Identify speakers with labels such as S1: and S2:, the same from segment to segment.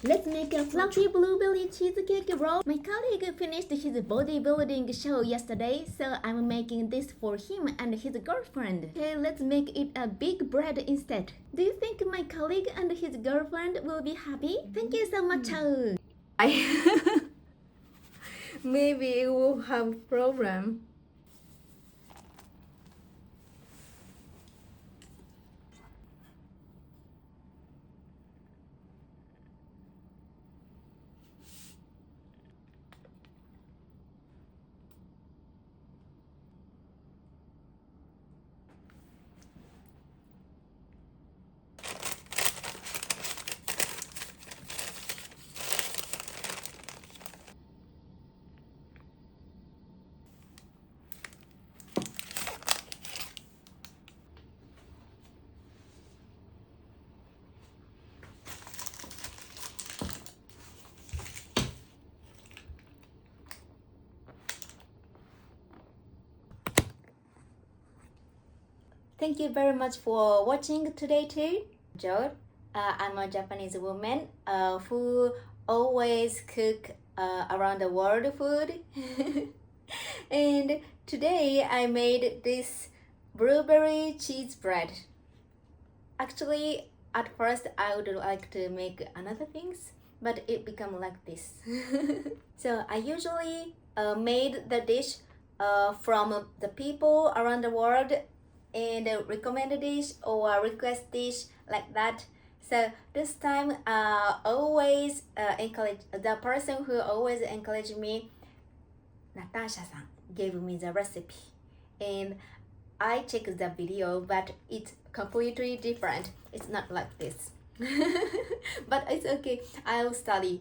S1: Let's make a fluffy blueberry cheesecake roll. My colleague finished his bodybuilding show yesterday, so I'm making this for him and his girlfriend. Okay, let's make it a big bread instead. Do you think my colleague and his girlfriend will be happy? Thank you so much. Maybe it will have problem. Thank you very much for watching today too. I'm a Japanese woman who always cook around the world food. And today I made this blueberry cheese bread. Actually, at first I would like to make another things, but it become like this. So I usually made the dish from the people around the world and recommend a dish or request dish like that. So this time always encourage the person who always encouraged me, Natasha-san, gave me the recipe, and I checked the video, but it's completely different. It's not like this. But it's okay, I'll study.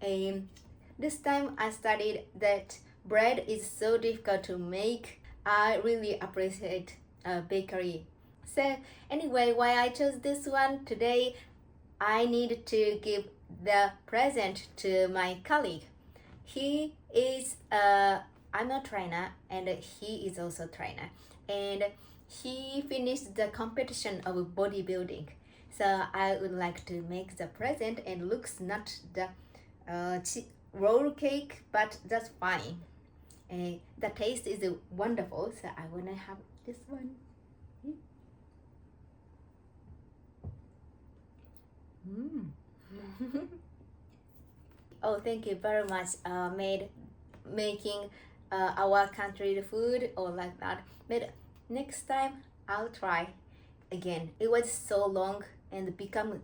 S1: This time I studied that bread is so difficult to make. I really appreciate bakery. So anyway, why I chose this one today, I need to give the present to my colleague. He is I'm a trainer and he is also a trainer, and he finished the competition of bodybuilding. So I would like to make the present, and looks not the roll cake, but that's fine. The taste is wonderful, so I wanna have this one. Oh, thank you very much. Making our country food or like that. But next time I'll try again. It was so long and become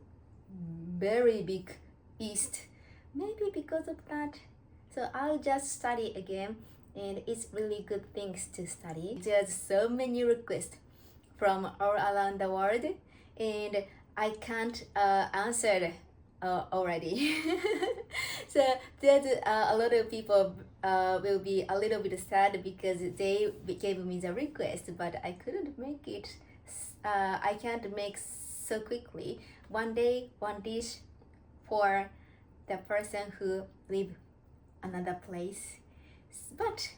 S1: very big east. Maybe because of that. So I'll just study again, and it's really good things to study. There's so many requests from all around the world, and I can't answer already. So there's a lot of people will be a little bit sad because they gave me the request, but I couldn't make it. I can't make so quickly. One day, one dish for the person who live another place. But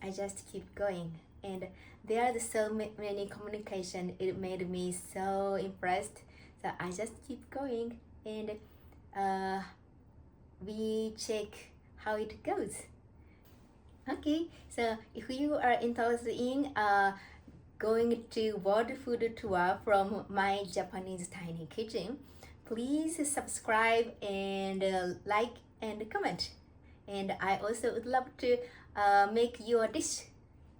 S1: I just keep going, and there are so many communication. It made me so impressed. So I just keep going, and we check how it goes. Okay, so if you are interested in going to world food tour from my Japanese tiny kitchen, please subscribe and like and comment. And I also would love to make your dish.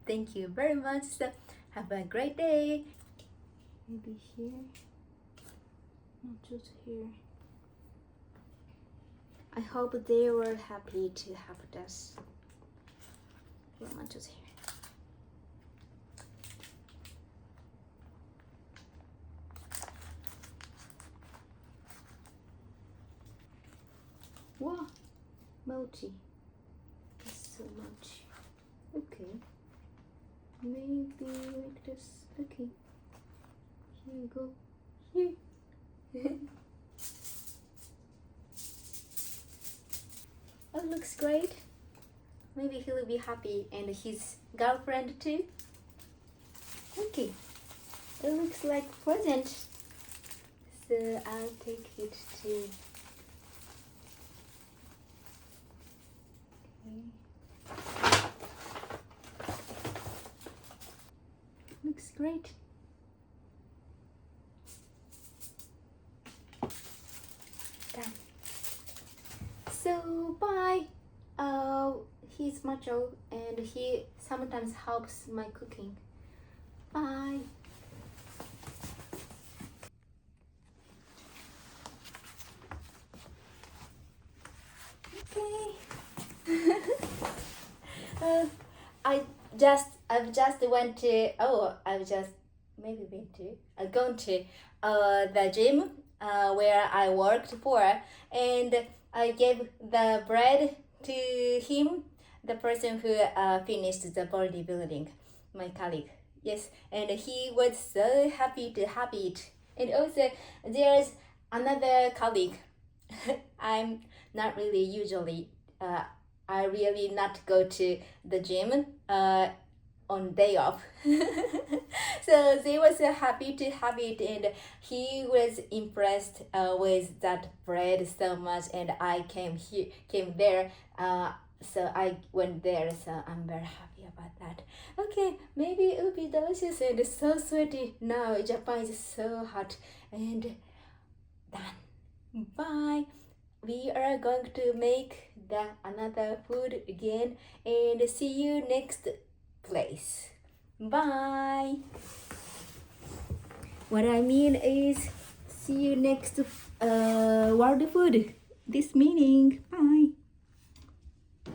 S1: Thank you very much. So have a great day. Maybe here, not just here. I hope they were happy to have this. Not just here. Wow, multi. That's so much. Okay. Maybe like this. Okay. Here you go. Here. Oh, looks great. Maybe he will be happy, and his girlfriend too. Okay. It looks like present. So I'll take it to looks great. Done. So bye. He's macho and he sometimes helps my cooking. Bye. Okay. I've just went to I've gone to the gym where I worked for, and I gave the bread to him, the person who finished the bodybuilding, my colleague. Yes, and he was so happy to have it. And also there's another colleague. I'm not really usually I really not go to the gym on day off. So they was happy to have it, and he was impressed with that bread so much, and I came there, so I went there, so I'm very happy about that. Okay, maybe it will be delicious and so sweaty. Now Japan is so hot, and done. Bye. We are going to make another food again, and see you next place. Bye. What I mean is, see you next world food. This meaning. Bye.